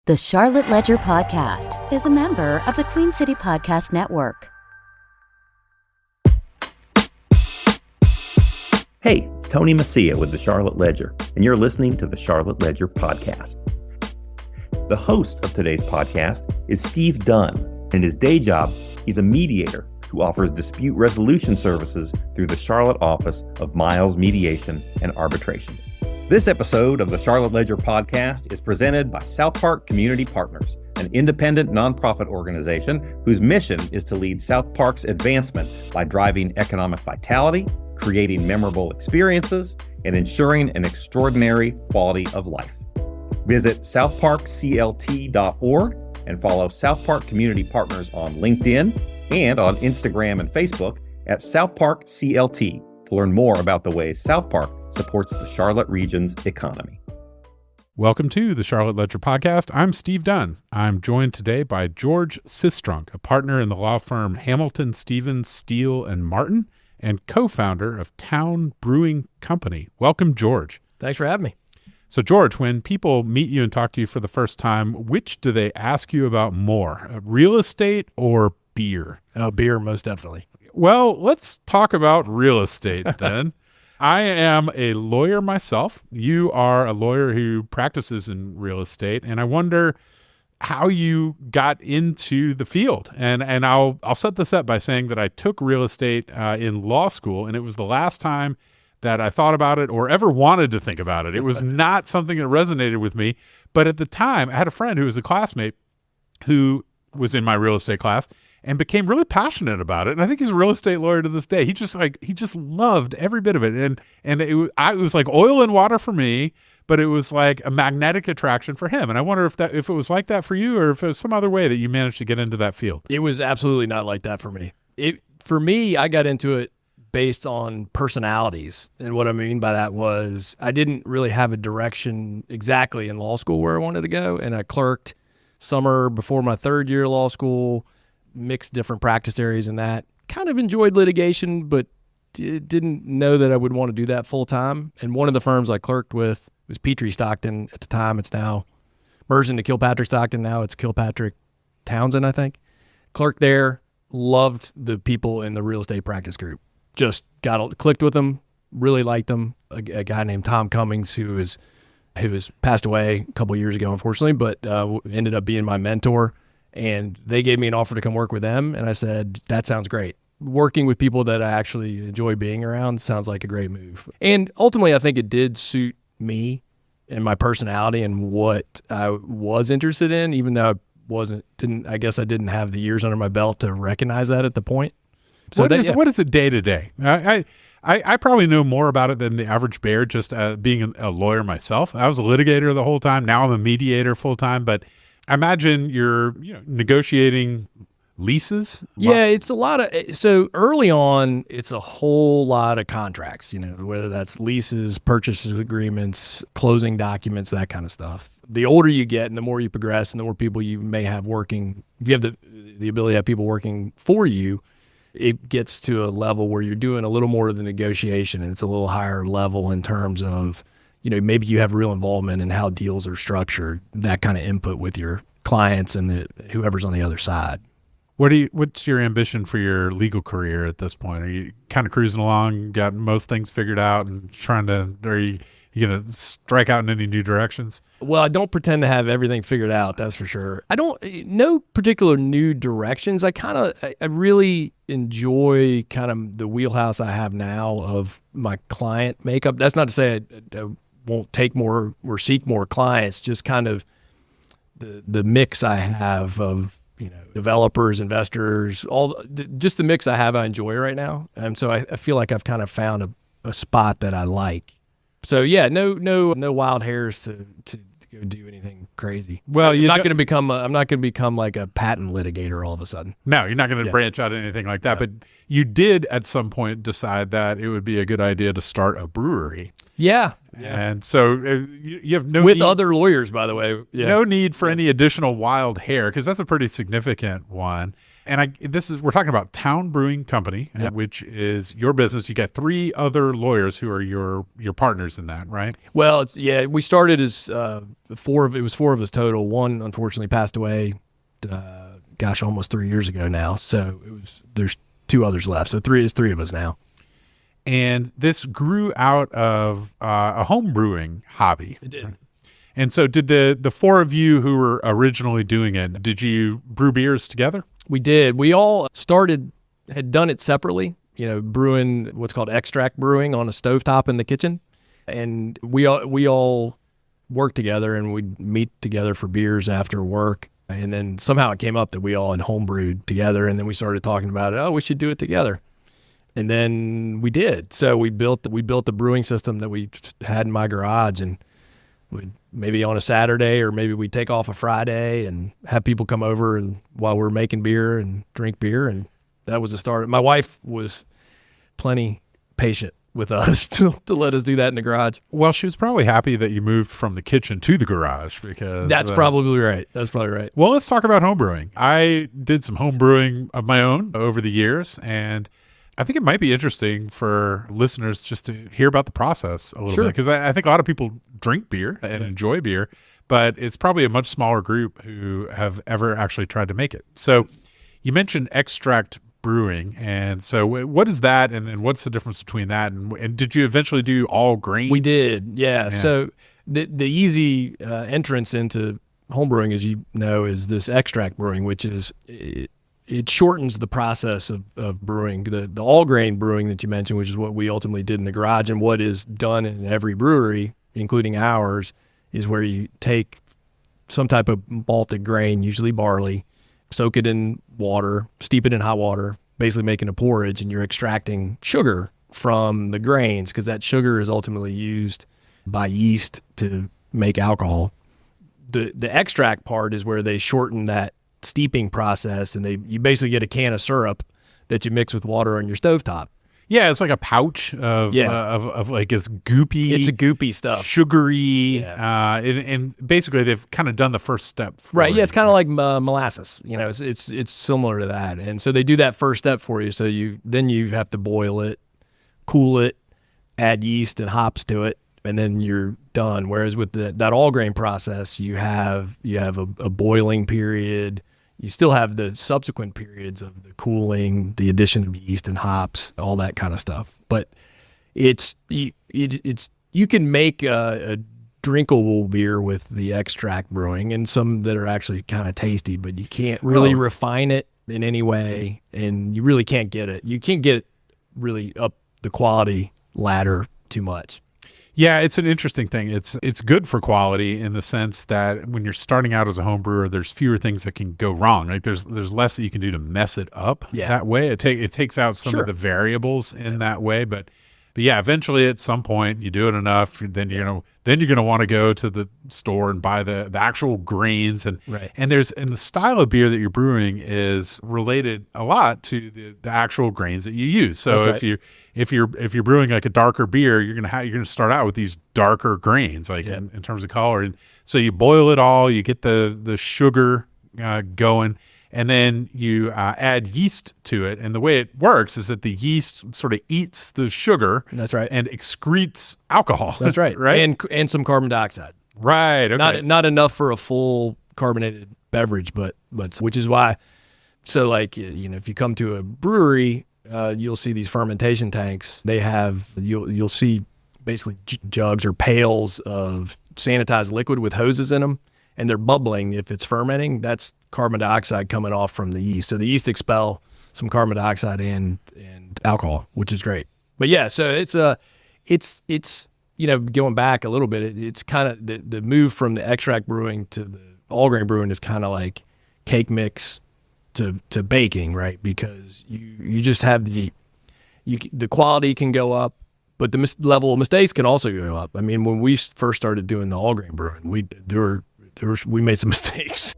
The Charlotte Ledger Podcast is a member of the Queen City Podcast Network. Hey, it's Tony Messia with the Charlotte Ledger, and you're listening to the Charlotte Ledger Podcast. The host of today's podcast is Steve Dunn. In his day job, he's a mediator who offers dispute resolution services through the Charlotte office of Miles Mediation and Arbitration. This episode of the Charlotte Ledger Podcast is presented by South Park Community Partners, an independent nonprofit organization whose mission is to lead South Park's advancement by driving economic vitality, creating memorable experiences, and ensuring an extraordinary quality of life. Visit southparkclt.org and follow South Park Community Partners on LinkedIn and on Instagram and Facebook at South Park CLT to learn more about the ways South Park supports the Charlotte region's economy. Welcome to the Charlotte Ledger Podcast. I'm Steve Dunn. I'm joined today by George Sistrunk, a partner in the law firm Hamilton Stevens Steele Martin and co-founder of Town Brewing Company. Welcome, George. Thanks for having me. So, George, when people meet you and talk to you for the first time, which do they ask you about more, real estate or beer? Oh, beer, most definitely. Well, let's talk about real estate then. I am a lawyer myself. You are a lawyer who practices in real estate, and I wonder how you got into the field. And I'll set this up by saying that I took real estate in law school, and it was the last time that I thought about it or ever wanted to think about it. It was not something that resonated with me. But at the time, I had a friend who was a classmate who was in my real estate class and became really passionate about it. And I think he's a real estate lawyer to this day. He just loved every bit of it. And it was like oil and water for me, but it was like a magnetic attraction for him. And I wonder if it was like that for you, or if it was some other way that you managed to get into that field. It was absolutely not like that for me. For me, I got into it based on personalities. And what I mean by that was I didn't really have a direction exactly in law school where I wanted to go. And I clerked summer before my third year of law school, mixed different practice areas in that. Kind of enjoyed litigation, but didn't know that I would want to do that full time. And one of the firms I clerked with was Petrie Stockton at the time. It's now merged into Kilpatrick Stockton. Now it's Kilpatrick Townsend, I think. Clerked there, loved the people in the real estate practice group. Just clicked with them, really liked them. A guy named Tom Cummings who has passed away a couple of years ago, unfortunately, but ended up being my mentor. And they gave me an offer to come work with them. And I said, that sounds great. Working with people that I actually enjoy being around sounds like a great move. And ultimately, I think it did suit me and my personality and what I was interested in, even though I guess I didn't have the years under my belt to recognize that at the point. So what is it day to day? I probably know more about it than the average bear, just being a lawyer myself. I was a litigator the whole time. Now I'm a mediator full time, but I imagine you're negotiating leases. Yeah, it's a lot of, so early on, it's a whole lot of contracts, whether that's leases, purchase agreements, closing documents, that kind of stuff. The older you get and the more you progress and the more people you may have working, if you have the ability to have people working for you, it gets to a level where you're doing a little more of the negotiation, and it's a little higher level in terms of, maybe you have real involvement in how deals are structured, that kind of input with your clients and whoever's on the other side. What's your ambition for your legal career at this point? Are you kind of cruising along, got most things figured out, and are you going to strike out in any new directions? Well, I don't pretend to have everything figured out, that's for sure. No particular new directions. I really enjoy kind of the wheelhouse I have now of my client makeup. That's not to say I won't take more or seek more clients, just kind of the mix I have of, developers, investors, just the mix I have I enjoy right now. And so I feel like I've kind of found a spot that I like. So yeah, no wild hairs to go do anything crazy. Well, I'm not going to become like a patent litigator all of a sudden. No, you're not going to branch out anything like that. But you did at some point decide that it would be a good idea to start a brewery. Yeah. And so you have with other lawyers, by the way. Yeah. No need for any additional wild hair, because that's a pretty significant one. And we're talking about Town Brewing Company, which is your business. You got 3 other lawyers who are your partners in that, right? Well, we started as 4 of us total. One unfortunately passed away, almost 3 years ago now. So there's 2 others left. So 3 of us now. And this grew out of a home brewing hobby. It did. Right? And so did the 4 of you who were originally doing it, did you brew beers together? We did. We all had done it separately, brewing what's called extract brewing on a stovetop in the kitchen. And we all worked together, and we'd meet together for beers after work. And then somehow it came up that we all had home brewed together. And then we started talking about it. Oh, we should do it together. And then we did. So we built the brewing system that we had in my garage, and we'd maybe on a Saturday, or maybe we'd take off a Friday and have people come over and while we're making beer and drink beer. And that was the start. My wife was plenty patient with us to let us do that in the garage. Well, she was probably happy that you moved from the kitchen to the garage, because that's probably right. Well, let's talk about home brewing. I did some home brewing of my own over the years, and I think it might be interesting for listeners just to hear about the process a little bit, because I think a lot of people drink beer and enjoy beer, but it's probably a much smaller group who have ever actually tried to make it. So you mentioned extract brewing, and so what is that, and what's the difference between that, and did you eventually do all grain? We did, yeah. So the easy entrance into home brewing, as you know, is this extract brewing, which is it shortens the process of brewing. The all grain brewing that you mentioned, which is what we ultimately did in the garage, and what is done in every brewery, including ours, is where you take some type of malted grain, usually barley, soak it in water, steep it in hot water, basically making a porridge, and you're extracting sugar from the grains, because that sugar is ultimately used by yeast to make alcohol. The extract part is where they shorten that steeping process, and you basically get a can of syrup that you mix with water on your stovetop. Yeah, it's like a pouch of like it's goopy. It's a goopy stuff, sugary, and basically they've kind of done the first step. Right. Yeah, it's kind of like molasses. It's similar to that, and so they do that first step for you. So then you have to boil it, cool it, add yeast and hops to it, and then you're done. Whereas with that all grain process, you have a boiling period. You still have the subsequent periods of the cooling, the addition of yeast and hops, all that kind of stuff. But you can make a drinkable beer with the extract brewing, and some that are actually kind of tasty, but you can't really refine it in any way, and you really can't get it. You can't get really up the quality ladder too much. Yeah, it's an interesting thing. It's good for quality in the sense that when you're starting out as a home brewer, there's fewer things that can go wrong. Like there's less that you can do to mess it up that way. It takes out some of the variables in that way, but yeah, eventually at some point you do it enough, then you're gonna want to go to the store and buy the actual grains, and the style of beer that you're brewing is related a lot to the actual grains that you use. So if you're brewing like a darker beer, you're gonna start out with these darker grains, like in terms of color, and so you boil it all, you get the sugar going, and then you add yeast to it. And the way it works is that the yeast sort of eats the sugar. That's right. And excretes alcohol. That's right. Right. And some carbon dioxide. Right. Okay. Not enough for a full carbonated beverage, but which is why. So like, if you come to a brewery, you'll see these fermentation tanks. You'll see basically jugs or pails of sanitized liquid with hoses in them, and they're bubbling. If it's fermenting, that's carbon dioxide coming off from the yeast. So the yeast expel some carbon dioxide and alcohol, which is great. But yeah, so it's going back a little bit, it's kind of the move from the extract brewing to the all grain brewing is kind of like cake mix to baking, right? Because you just have the quality can go up, but the level of mistakes can also go up. I mean, when we first started doing the all grain brewing, we made some mistakes.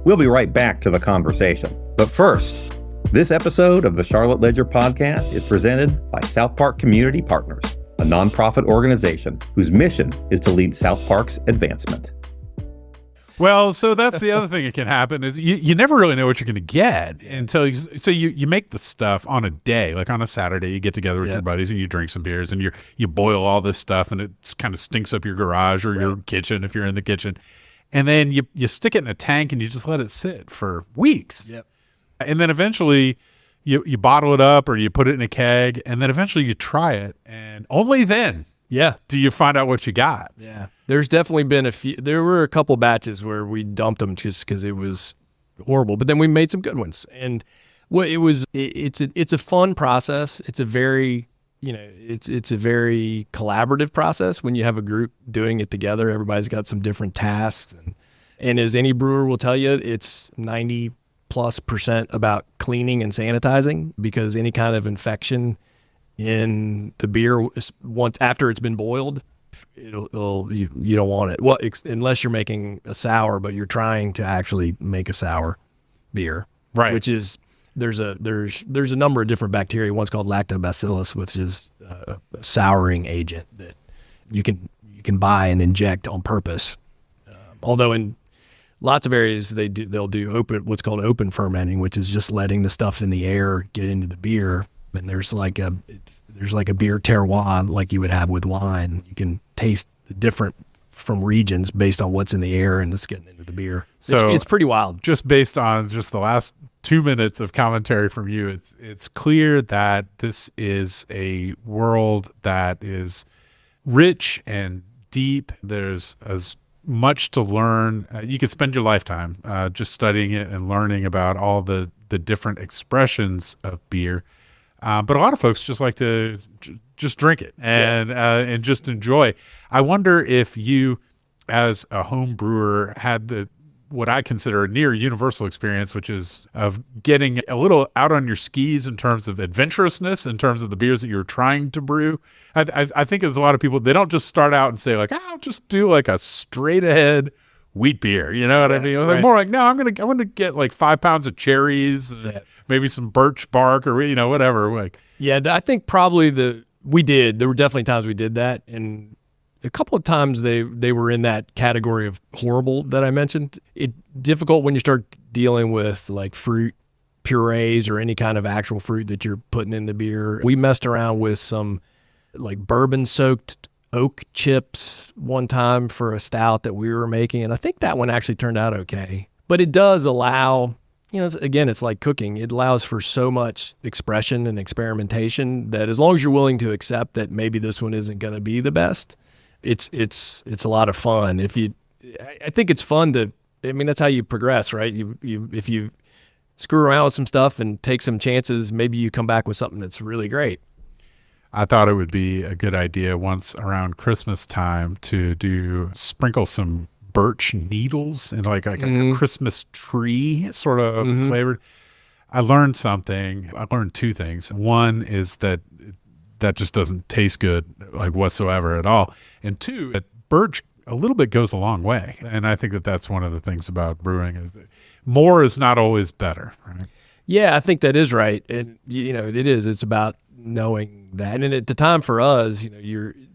We'll be right back to the conversation. But first, this episode of the Charlotte Ledger podcast is presented by South Park Community Partners, a nonprofit organization whose mission is to lead South Park's advancement. Well, so that's the other thing that can happen is you never really know what you're going to get until you make the stuff on a day, like on a Saturday, you get together with your buddies and you drink some beers and you boil all this stuff and it kind of stinks up your garage or your kitchen if you're in the kitchen. And then you stick it in a tank and you just let it sit for weeks. Yep. And then eventually you bottle it up or you put it in a keg and then eventually you try it and only then do you find out what you got. Yeah. There's definitely been there were a couple batches where we dumped them just because it was horrible, but then we made some good ones. And it's a fun process. It's a very, it's a very collaborative process when you have a group doing it together. Everybody's got some different tasks. And as any brewer will tell you, it's 90+% about cleaning and sanitizing, because any kind of infection in the beer once after it's been boiled, you don't want it. Well, unless you're making a sour, but you're trying to actually make a sour beer, right? Which is there's a number of different bacteria. One's called lactobacillus, which is a souring agent that you can buy and inject on purpose. Although in lots of areas they'll do what's called open fermenting, which is just letting the stuff in the air get into the beer. And there's like a beer terroir like you would have with wine. You can taste the different from regions based on what's in the air and it's getting into the beer. So it's pretty wild. Just based on just the last 2 minutes of commentary from you, it's clear that this is a world that is rich and deep. There's as much to learn. You could spend your lifetime just studying it and learning about all the different expressions of beer. But a lot of folks just like to just drink it and just enjoy. I wonder if you, as a home brewer, had what I consider a near universal experience, which is of getting a little out on your skis in terms of adventurousness, in terms of the beers that you're trying to brew. I think there's a lot of people, they don't just start out and say like, I'll just do like a straight ahead wheat beer. You know what I mean? Like more like, no, I'm going to get like 5 pounds of cherries, maybe some birch bark or, whatever. Like, I think probably there were definitely times we did that. And a couple of times they were in that category of horrible that I mentioned. It's difficult when you start dealing with like fruit purees or any kind of actual fruit that you're putting in the beer. We messed around with some like bourbon soaked oak chips one time for a stout that we were making. And I think that one actually turned out okay, but it does allow, again, it's like cooking. It allows for so much expression and experimentation that as long as you're willing to accept that maybe this one isn't going to be the best, it's a lot of fun. I think it's fun that's how you progress, right? If you screw around with some stuff and take some chances, maybe you come back with something that's really great. I thought it would be a good idea once around Christmas time to sprinkle some birch needles and like a Christmas tree sort of flavored. I learned something. I learned 2 things. One is that just doesn't taste good like whatsoever at all. And 2, that birch a little bit goes a long way. And I think that's one of the things about brewing is that more is not always better. Right? Yeah, I think that is right. And it is. It's about knowing that. And at the time for us,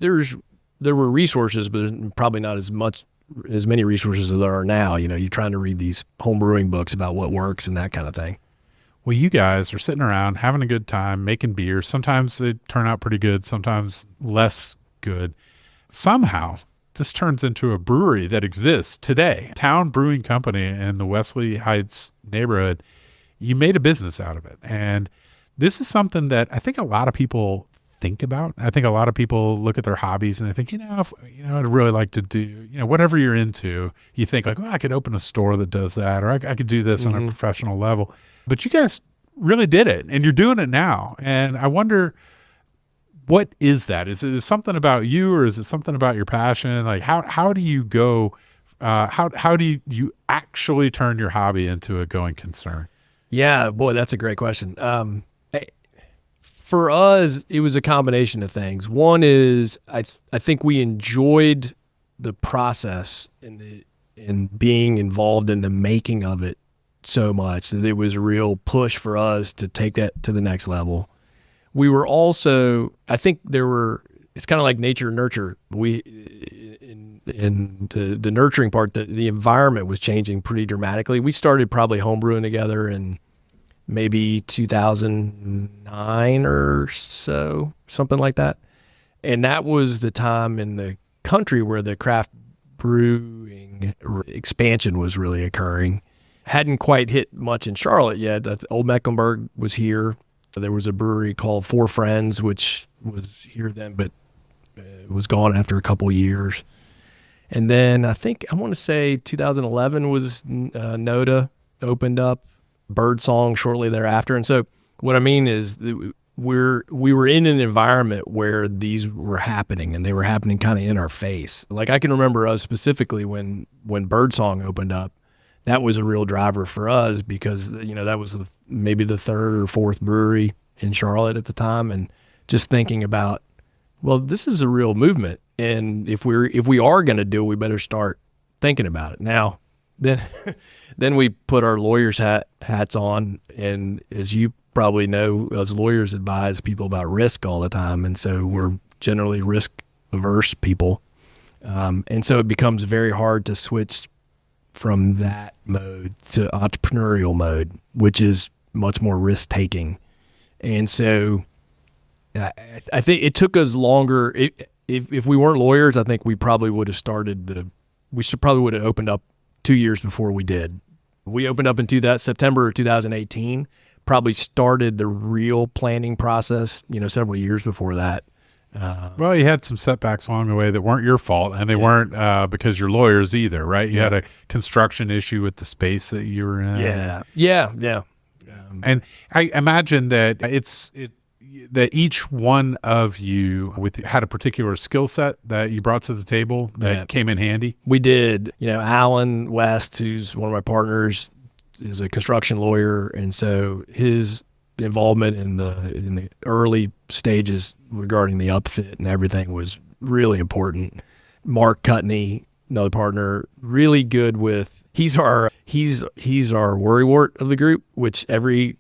there were resources, but probably not as many resources as there are now. You're trying to read these home brewing books about what works and that kind of thing. Well, you guys are sitting around having a good time making beer. Sometimes they turn out pretty good, sometimes less good. Somehow this turns into a brewery that exists today. Town Brewing Company in the Wesley Heights neighborhood. You made a business out of it. And this is something that I think a lot of people think about. I think a lot of people look at their hobbies and they think, I'd really like to do, whatever you're into, you think like, I could open a store that does that, or I could do this on a professional level. But you guys really did it and you're doing it now. And I wonder, what is that? Is it something about you or is it something about your passion? Like how do you go, how do you actually turn your hobby into a going concern? Yeah, boy, that's a great question. For us, it was a combination of things. One is I think we enjoyed the process and being involved in the making of it so much that it was a real push for us to take that to the next level. We were also, I think it's kind of like nature and nurture. and the nurturing part, the environment was changing pretty dramatically. We started probably homebrewing together in maybe 2009 or so, something like that. And that was the time in the country where the craft brewing expansion was really occurring. Hadn't quite hit much in Charlotte yet. Old Mecklenburg was here. There was a brewery called Four Friends, which was here then, but was gone after a couple years. And then I want to say 2011 was Noda opened up, Birdsong shortly thereafter. And so what I mean is we were in an environment where these were happening, and they were happening kind of in our face. Like I can remember us specifically when Birdsong opened up. That was a real driver for us because, that was maybe the third or fourth brewery in Charlotte at the time. And just thinking about, well, this is a real movement. And if we are going to do it, we better start thinking about it. Now, then we put our lawyers hats on. And as you probably know, as lawyers advise people about risk all the time. And so we're generally risk averse people. And so it becomes very hard to switch from that mode to entrepreneurial mode, which is much more risk taking. And so I think it took us longer. If we weren't lawyers, I think we probably would have probably would have opened up 2 years before we did. We opened up in September of 2018, probably started the real planning process, several years before that. Well, you had some setbacks along the way that weren't your fault, and they weren't because you're lawyers either, right? You had a construction issue with the space that you were in. Yeah. And I imagine that that each one of you had a particular skill set that you brought to the table that came in handy. We did. Alan West, who's one of my partners, is a construction lawyer, and so his involvement in the early stages regarding the upfit and everything was really important. Mark Cutney, another partner, really good with. He's our worrywart of the group, which every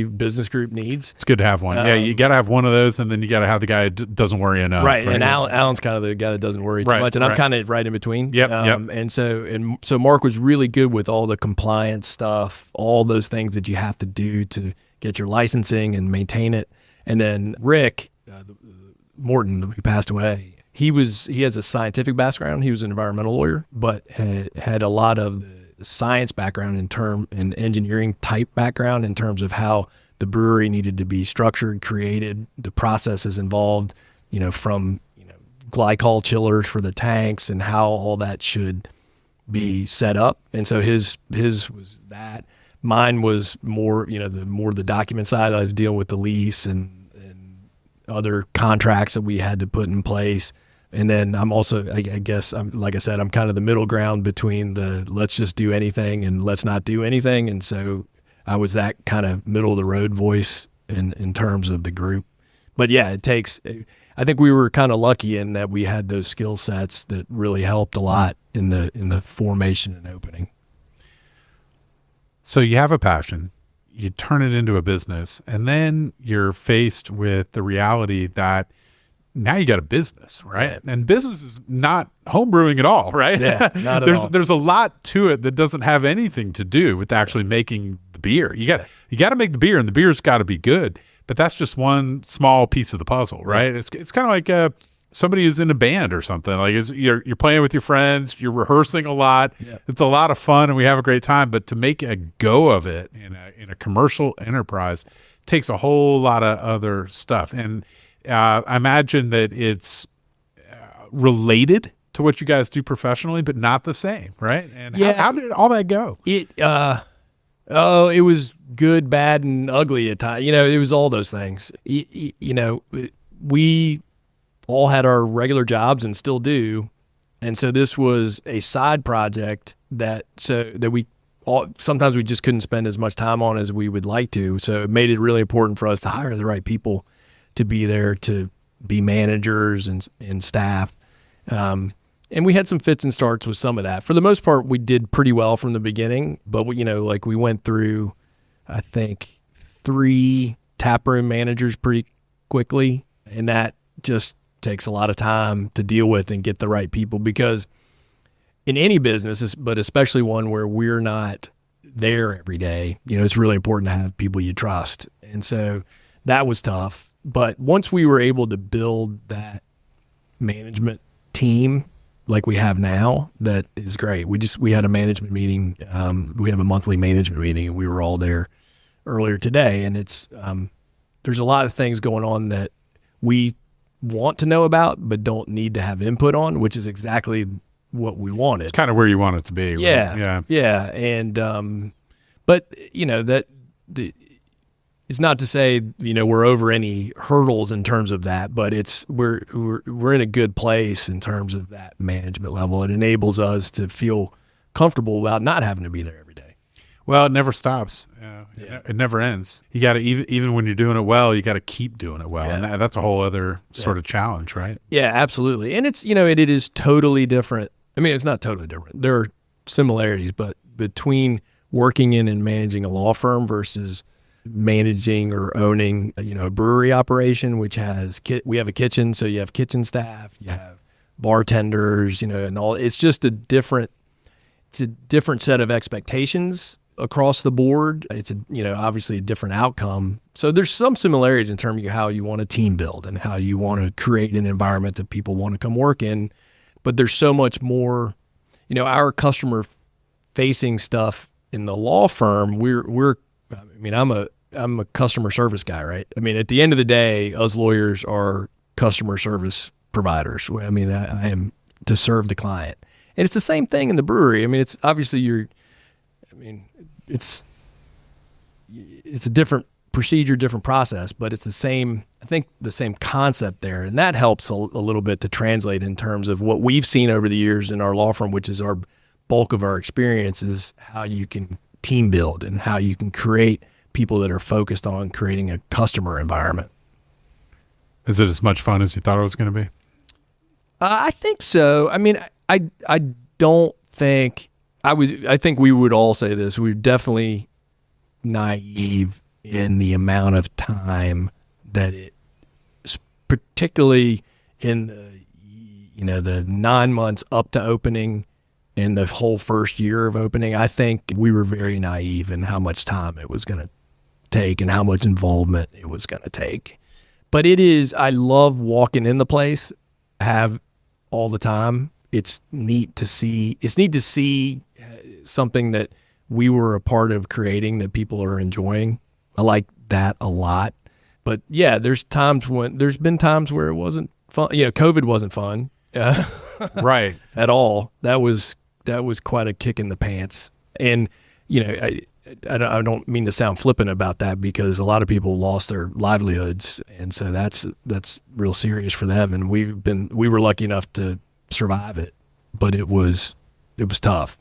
business group needs. It's good to have one. You got to have one of those, and then you got to have the guy who doesn't worry enough. Right, and Alan's kind of the guy that doesn't worry too much, and I'm kind of right in between. Yep. And so Mark was really good with all the compliance stuff, all those things that you have to do to get your licensing and maintain it. And then Rick Morton, who passed away, he has a scientific background. He was an environmental lawyer, but had a lot of the science background and engineering type background in terms of how the brewery needed to be structured, created, the processes involved, from glycol chillers for the tanks and how all that should be set up. And so his was that. Mine was more, the document side. I was dealing with the lease and other contracts that we had to put in place. And then I'm also, I guess, like I said, I'm kind of the middle ground between the let's just do anything and let's not do anything. And so I was that kind of middle of the road voice in terms of the group. But yeah, I think we were kind of lucky in that we had those skill sets that really helped a lot in the formation and opening. So you have a passion, you turn it into a business, and then you're faced with the reality that now you got a business, right? Yeah. And business is not homebrewing at all, right? Yeah, not at all. There's a lot to it that doesn't have anything to do with actually making the beer. You got to make the beer, and the beer's got to be good. But that's just one small piece of the puzzle, right? Yeah. It's kind of like somebody who's in a band or something. Like you're playing with your friends, you're rehearsing a lot. Yeah. It's a lot of fun, and we have a great time. But to make a go of it in a commercial enterprise takes a whole lot of other stuff. And I imagine that it's related to what you guys do professionally, but not the same, right? And how did all that go? It was good, bad, and ugly at times. It was all those things. We all had our regular jobs and still do, and so this was a side project that we sometimes we just couldn't spend as much time on as we would like to. So it made it really important for us to hire the right people to be there, to be managers and staff. And we had some fits and starts with some of that. For the most part, we did pretty well from the beginning, but we went through, I think, 3 taproom managers pretty quickly. And that just takes a lot of time to deal with and get the right people, because in any business, but especially one where we're not there every day, it's really important to have people you trust. And so that was tough. But once we were able to build that management team like we have now, that is great. We had a management meeting. We have a monthly management meeting, and we were all there earlier today. And it's there's a lot of things going on that we want to know about, but don't need to have input on, which is exactly what we wanted. It's kind of where you want it to be. Yeah. Right? Yeah. And, but it's not to say, we're over any hurdles in terms of that, but we're in a good place in terms of that management level. It enables us to feel comfortable about not having to be there every day. Well, it never stops. It never ends. You got to, even when you're doing it well, you got to keep doing it well. Yeah. And that's a whole other sort of challenge, right? Yeah, absolutely. And it's, it is totally different. I mean, it's not totally different. There are similarities, but between working in and managing a law firm versus managing or owning, a brewery operation, which has, we have a kitchen. So you have kitchen staff, you have bartenders, and all. It's just a different set of expectations across the board. It's obviously a different outcome. So there's some similarities in terms of how you want to team build and how you want to create an environment that people want to come work in. But there's so much more, our customer facing stuff in the law firm. I'm a customer service guy, right? I mean, at the end of the day, us lawyers are customer service providers. I mean, I am to serve the client. And it's the same thing in the brewery. I mean, it's obviously it's a different procedure, different process, but it's the same concept there. And that helps a little bit to translate in terms of what we've seen over the years in our law firm, which is our bulk of our experience, is how you can team build and how you can create people that are focused on creating a customer environment. Is it as much fun as you thought it was going to be? I think so. I mean, I don't think I think we would all say this. We're definitely naive in the amount of time that it, particularly in the 9 months up to opening and the whole first year of opening. I think we were very naive in how much time it was going to take and how much involvement it was going to take. But I love walking in the place, have all the time. It's neat to see something that we were a part of creating that people are enjoying. I like that a lot. But yeah, there's been times where it wasn't fun. COVID wasn't fun. Right. At all. That was quite a kick in the pants. And, I don't mean to sound flippant about that, because a lot of people lost their livelihoods. And so that's real serious for them. And we were lucky enough to survive it, but it was tough.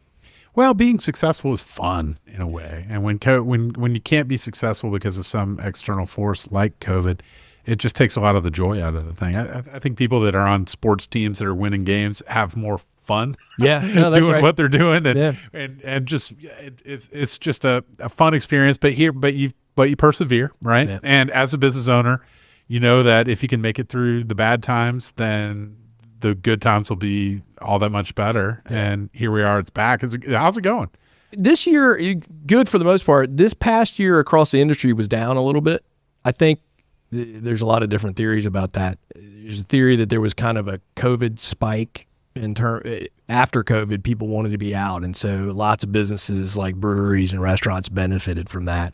Well, being successful is fun in a way. And when you can't be successful because of some external force like COVID, it just takes a lot of the joy out of the thing. I think people that are on sports teams that are winning games have more fun. Yeah, no, that's doing right. what they're doing, and just it's just a fun experience. But you persevere, right? Yeah. And as a business owner, you know that if you can make it through the bad times, then the good times will be all that much better. Yeah. And here we are, it's back. How's it going? This year, good for the most part. This past year across the industry was down a little bit. I think there's a lot of different theories about that. There's a theory that there was kind of a COVID spike after COVID, people wanted to be out. And so lots of businesses like breweries and restaurants benefited from that.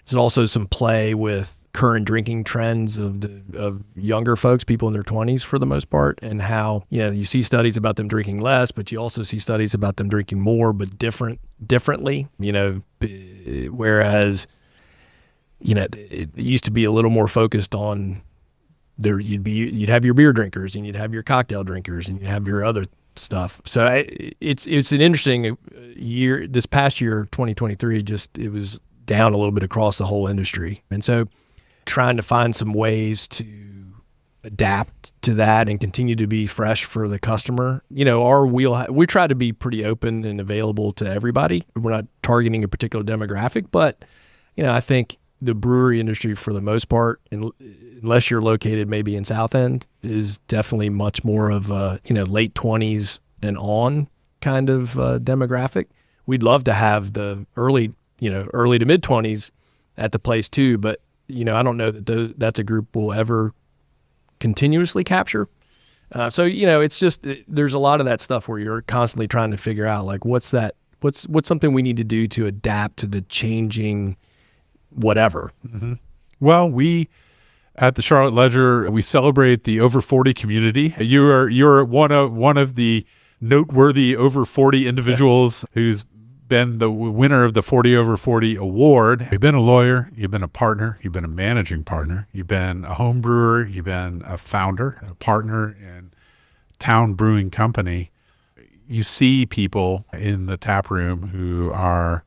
There's also some play with current drinking trends of younger folks, people in their 20s for the most part, and how, you see studies about them drinking less, but you also see studies about them drinking more, but differently, whereas, it used to be a little more focused on there. You'd have your beer drinkers and you'd have your cocktail drinkers and you'd have your other stuff. So it's an interesting year. This past year, 2023, it was down a little bit across the whole industry. And so trying to find some ways to adapt to that and continue to be fresh for the customer. We try to be pretty open and available to everybody. We're not targeting a particular demographic, but, I think the brewery industry for the most part, unless you're located maybe in South End, is definitely much more of late 20s and on. kind of demographic. We'd love to have the early to mid 20s at the place too, but I don't know that that's a group we'll ever continuously capture. So it's just there's a lot of that stuff where you're constantly trying to figure out like what's something we need to do to adapt to the changing whatever. Mm-hmm. Well, we at the Charlotte Ledger, we celebrate the over 40 community. You're one of the noteworthy over 40 individuals who's been the winner of the 40 over 40 award. You've been a lawyer, you've been a partner, you've been a managing partner, you've been a home brewer, you've been a founder, a partner in Town Brewing Company. You see people in the tap room who are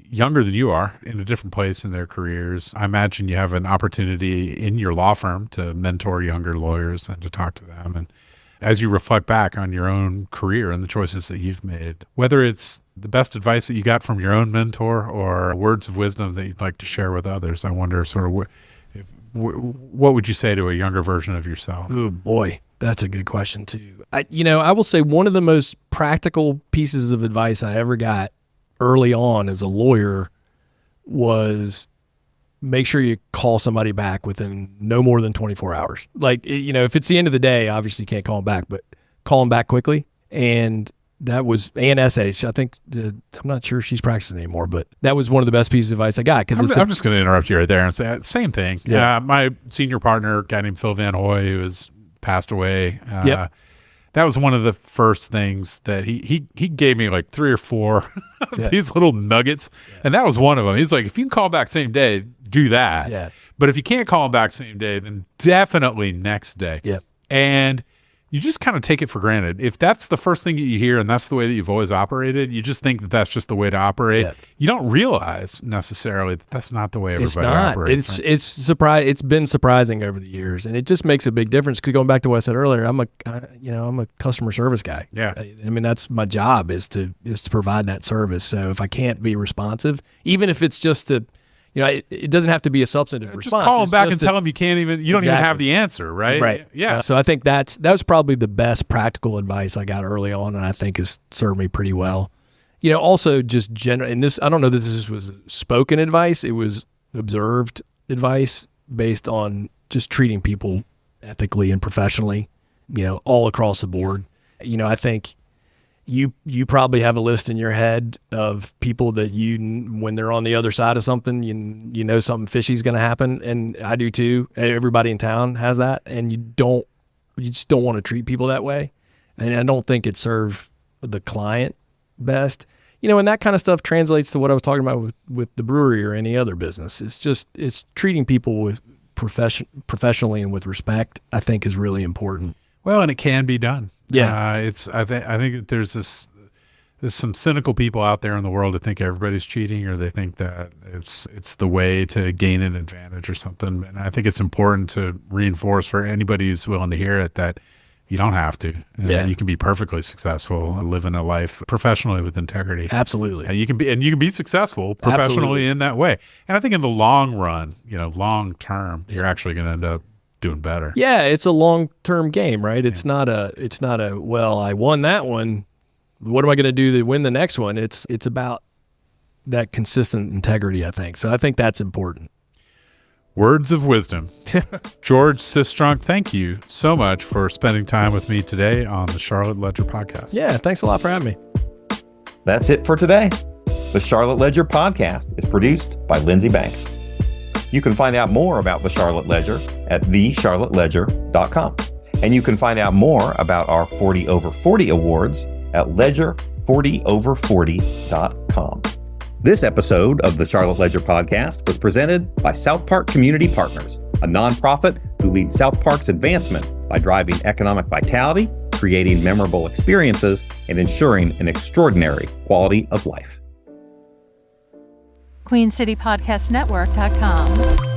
younger than you are in a different place in their careers. I imagine you have an opportunity in your law firm to mentor younger lawyers and to talk to them. And as you reflect back on your own career and the choices that you've made, whether it's the best advice that you got from your own mentor or words of wisdom that you'd like to share with others, I wonder sort of what would you say to a younger version of yourself? Oh boy, that's a good question too. I will say one of the most practical pieces of advice I ever got early on as a lawyer was make sure you call somebody back within no more than 24 hours. Like, if it's the end of the day, obviously you can't call them back, but call them back quickly. And that was Ann S.H. I think, I'm not sure if she's practicing anymore, but that was one of the best pieces of advice I got. I'm just going to interrupt you right there and say same thing. Yeah. My senior partner, a guy named Phil Van Hoy, who has passed away. Yep. That was one of the first things that he gave me like 3 or 4 of these little nuggets. Yeah. And that was one of them. He's like, if you can call back same day, do that. Yeah. But if you can't call him back same day, then definitely next day. Yep. And you just kind of take it for granted. If that's the first thing that you hear and that's the way that you've always operated, you just think that that's just the way to operate. Yep. You don't realize necessarily that that's not the way everybody operates. It's been surprising over the years, and it just makes a big difference. Because going back to what I said earlier, I'm a customer service guy. Yeah. I mean, that's my job is to provide that service. So if I can't be responsive, even if it's just to, it doesn't have to be a substantive response. Just call them back and tell them you don't even have the answer, right? Right. Yeah. So I think that was probably the best practical advice I got early on, and I think has served me pretty well. Also just general, and this, I don't know that this was spoken advice. It was observed advice based on just treating people ethically and professionally, all across the board. I think you probably have a list in your head of people that when they're on the other side of something, something fishy is going to happen. And I do too. Everybody in town has that. And you just don't want to treat people that way. And I don't think it served the client best. And that kind of stuff translates to what I was talking about with the brewery or any other business. It's treating people with professionally and with respect, I think, is really important. Well, and it can be done. Yeah. I think that there's some cynical people out there in the world that think everybody's cheating, or they think that it's the way to gain an advantage or something. And I think it's important to reinforce for anybody who's willing to hear it that you don't have to. You can be perfectly successful and living a life professionally with integrity. Absolutely. And you can be successful professionally in that way. And I think in the long run, long term, you're actually going to end up doing better. Yeah, it's a long-term game, right? It's not a well, I won that one, what am I going to do to win the next one? It's about that consistent integrity, I think. So I think that's important. Words of wisdom. George Sistrunk, thank you so much for spending time with me today on the Charlotte Ledger podcast. Yeah, thanks a lot for having me. That's it for today. The Charlotte Ledger podcast is produced by Lindsey Banks. You can find out more about the Charlotte Ledger at thecharlotteledger.com. And you can find out more about our 40 over 40 awards at ledger40over40.com. This episode of the Charlotte Ledger podcast was presented by South Park Community Partners, a nonprofit who leads South Park's advancement by driving economic vitality, creating memorable experiences, and ensuring an extraordinary quality of life. QueenCityPodcastNetwork.com.